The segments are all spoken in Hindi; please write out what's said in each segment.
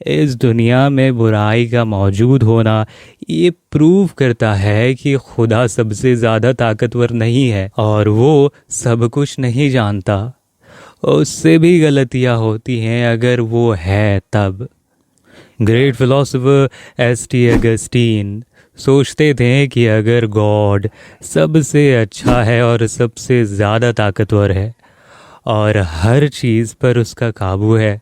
इस दुनिया में बुराई का मौजूद होना ये प्रूव करता है कि खुदा सबसे ज़्यादा ताकतवर नहीं है और वो सब कुछ नहीं जानता। उससे भी गलतियाँ होती हैं अगर वो है तब। Great philosopher ST. अगस्टीन सोचते थे कि अगर गॉड सबसे अच्छा है और सबसे ज़्यादा ताकतवर है और हर चीज़ पर उसका काबू है,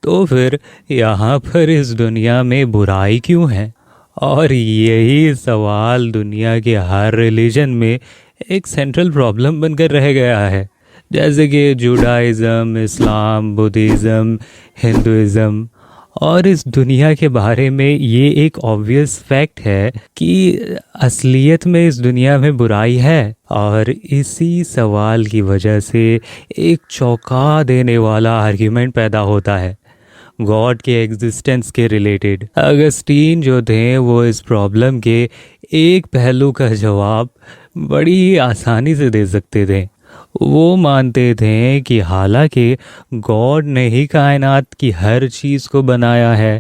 तो फिर यहाँ पर इस दुनिया में बुराई क्यों है? और यही सवाल दुनिया के हर रिलीजन में एक सेंट्रल प्रॉब्लम बनकर रह गया है, जैसे कि जुडाइज़म, इस्लाम, बुद्धिज़्म, हिंदुइज़्म। और इस दुनिया के बारे में ये एक ऑब्वियस फैक्ट है कि असलियत में इस दुनिया में बुराई है। और इसी सवाल की वजह से एक चौंका देने वाला आर्ग्यूमेंट पैदा होता है गॉड के एग्जिस्टेंस के रिलेटेड। अगस्टीन जो थे वो इस प्रॉब्लम के एक पहलू का जवाब बड़ी आसानी से दे सकते थे। वो मानते थे कि हालांकि गॉड ने ही कायनात की हर चीज़ को बनाया है,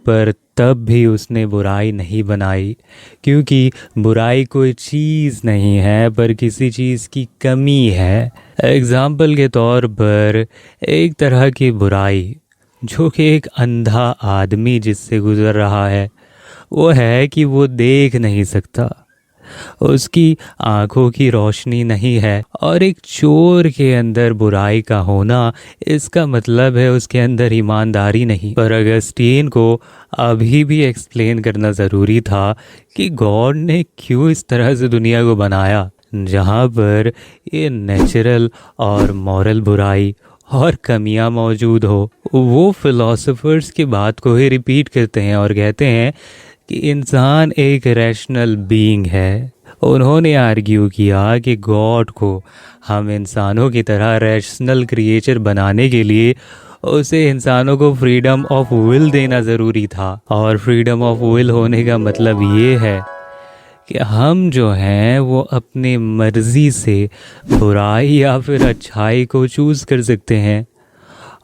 पर तब भी उसने बुराई नहीं बनाई, क्योंकि बुराई कोई चीज़ नहीं है पर किसी चीज़ की कमी है। एग्जाम्पल के तौर पर एक तरह की बुराई जो कि एक अंधा आदमी जिससे गुजर रहा है, वो है कि वो देख नहीं सकता, उसकी आंखों की रोशनी नहीं है। और एक चोर के अंदर बुराई का होना, इसका मतलब है उसके अंदर ईमानदारी नहीं। पर अगस्टीन को अभी भी एक्सप्लेन करना ज़रूरी था कि गॉड ने क्यों इस तरह से दुनिया को बनाया, जहाँ पर ये नेचुरल और मॉरल बुराई और कमियां मौजूद हो। वो फिलोसोफर्स की बात को ही रिपीट करते हैं और कहते हैं कि इंसान एक रैशनल बीइंग है। उन्होंने आर्ग्यू किया कि गॉड को हम इंसानों की तरह रैशनल क्रिएचर बनाने के लिए उसे इंसानों को फ्रीडम ऑफ विल देना ज़रूरी था। और फ्रीडम ऑफ विल होने का मतलब ये है कि हम जो हैं वो अपनी मर्ज़ी से बुराई या फिर अच्छाई को चूज़ कर सकते हैं।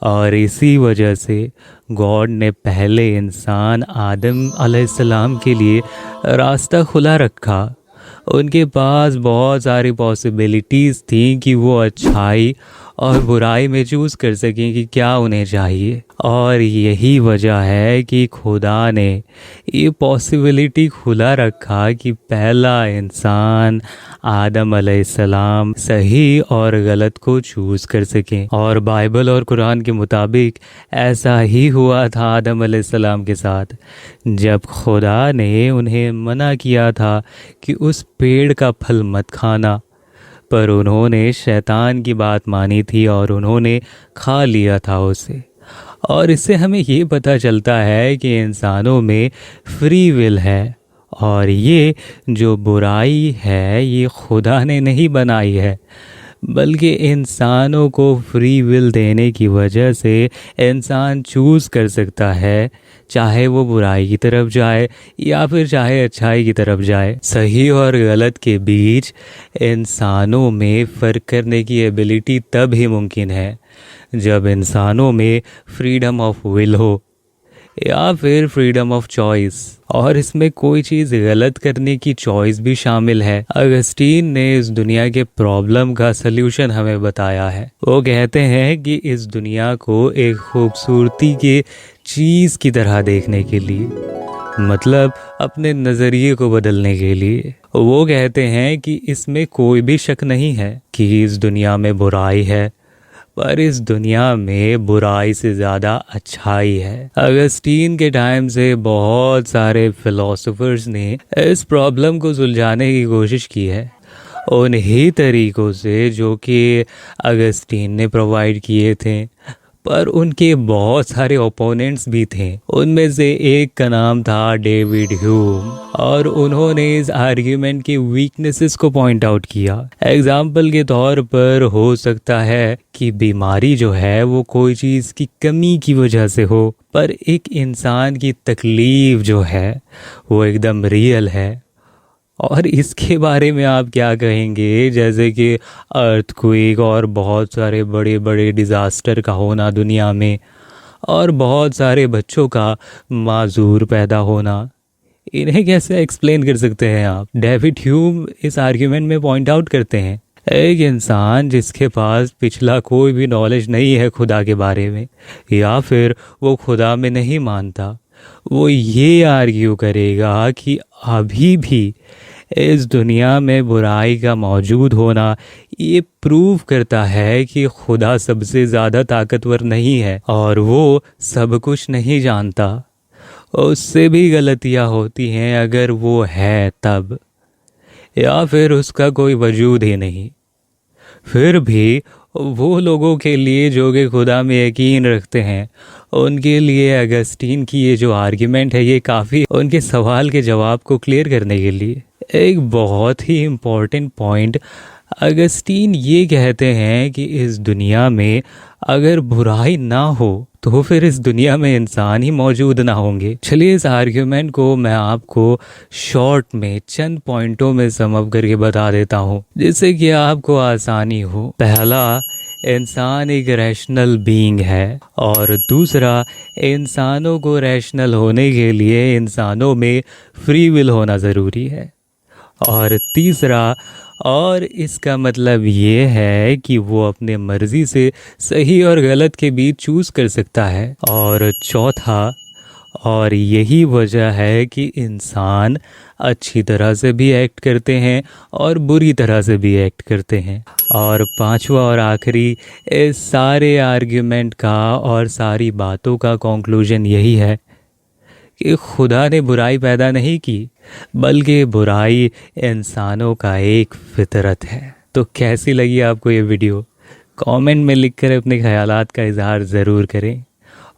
और इसी वजह से गॉड ने पहले इंसान आदम अलैहिस्सलाम के लिए रास्ता खुला रखा। उनके पास बहुत सारी पॉसिबिलिटीज़ थी कि वो अच्छाई और बुराई में चूज़ कर सकें कि क्या उन्हें चाहिए। और यही वजह है कि खुदा ने ये पॉसिबिलिटी खुला रखा कि पहला इंसान आदम अलैहिस्सलाम सही और गलत को चूज़ कर सकें। और बाइबल और कुरान के मुताबिक ऐसा ही हुआ था आदम अलैहिस्सलाम के साथ, जब खुदा ने उन्हें मना किया था कि उस पेड़ का फल मत खाना, पर उन्होंने शैतान की बात मानी थी और उन्होंने खा लिया था उसे। और इससे हमें ये पता चलता है कि इंसानों में फ्री विल है, और ये जो बुराई है ये खुदा ने नहीं बनाई है, बल्कि इंसानों को फ्री विल देने की वजह से इंसान चूज़ कर सकता है, चाहे वो बुराई की तरफ जाए या फिर चाहे अच्छाई की तरफ जाए। सही और गलत के बीच इंसानों में फ़र्क करने की एबिलिटी तब ही मुमकिन है जब इंसानों में फ्रीडम ऑफ विल हो या फिर फ्रीडम ऑफ चॉइस, और इसमें कोई चीज़ गलत करने की चॉइस भी शामिल है। अगस्टीन ने इस दुनिया के प्रॉब्लम का सल्यूशन हमें बताया है। वो कहते हैं कि इस दुनिया को एक खूबसूरती के चीज़ की तरह देखने के लिए, मतलब अपने नज़रिए को बदलने के लिए, वो कहते हैं कि इसमें कोई भी शक नहीं है कि इस दुनिया में बुराई है, पर इस दुनिया में बुराई से ज़्यादा अच्छाई है। अगस्टीन के टाइम से बहुत सारे फिलोसोफर्स ने इस प्रॉब्लम को सुलझाने की कोशिश की है, उन्हीं तरीक़ों से जो कि अगस्टीन ने प्रोवाइड किए थे। पर उनके बहुत सारे ओपोनेंट्स भी थे। उनमें से एक का नाम था डेविड ह्यूम, और उन्होंने इस आर्ग्यूमेंट की वीकनेसेस को पॉइंट आउट किया। एग्जाम्पल के तौर पर हो सकता है कि बीमारी जो है वो कोई चीज़ की कमी की वजह से हो, पर एक इंसान की तकलीफ जो है वो एकदम रियल है। और इसके बारे में आप क्या कहेंगे, जैसे कि अर्थक्वेक और बहुत सारे बड़े बड़े डिज़ास्टर का होना दुनिया में, और बहुत सारे बच्चों का माजूर पैदा होना। इन्हें कैसे एक्सप्लेन कर सकते हैं आप? डेविड ह्यूम इस आर्ग्यूमेंट में पॉइंट आउट करते हैं, एक इंसान जिसके पास पिछला कोई भी नॉलेज नहीं है खुदा के बारे में, या फिर वो खुदा में नहीं मानता, वो ये आर्ग्यू करेगा कि अभी भी इस दुनिया में बुराई का मौजूद होना ये प्रूव करता है कि खुदा सबसे ज़्यादा ताकतवर नहीं है और वो सब कुछ नहीं जानता। उससे भी गलतियाँ होती हैं अगर वो है तब, या फिर उसका कोई वजूद ही नहीं। फिर भी वो लोगों के लिए जो कि खुदा में यकीन रखते हैं, उनके लिए अगस्टीन की ये जो आर्ग्यूमेंट है ये काफ़ी उनके सवाल के जवाब को क्लियर करने के लिए। एक बहुत ही इम्पॉर्टेंट पॉइंट, अगस्टीन ये कहते हैं कि इस दुनिया में अगर बुराई ना हो तो फिर इस दुनिया में इंसान ही मौजूद ना होंगे। चलिए इस आर्ग्यूमेंट को मैं आपको शॉर्ट में चंद पॉइंटों में सम अप करके बता देता हूँ, जिससे कि आपको आसानी हो। पहला, इंसान एक रैशनल बीइंग है, और दूसरा, इंसानों को रैशनल होने के लिए इंसानों में फ्री विल होना ज़रूरी है, और तीसरा, और इसका मतलब ये है कि वो अपने मर्जी से सही और गलत के बीच चूज़ कर सकता है, और चौथा, और यही वजह है कि इंसान अच्छी तरह से भी एक्ट करते हैं और बुरी तरह से भी एक्ट करते हैं, और पांचवा और आखिरी, इस सारे आर्ग्यूमेंट का और सारी बातों का कंक्लूजन यही है कि खुदा ने बुराई पैदा नहीं की, बल्कि बुराई इंसानों का एक फितरत है। तो कैसी लगी आपको ये वीडियो? कमेंट में लिखकर अपने ख्यालात का इजहार ज़रूर करें,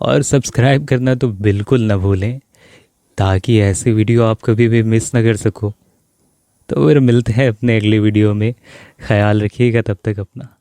और सब्सक्राइब करना तो बिल्कुल ना भूलें, ताकि ऐसी वीडियो आप कभी भी मिस ना कर सको। तो फिर मिलते हैं अपने अगले वीडियो में। ख्याल रखिएगा तब तक अपना।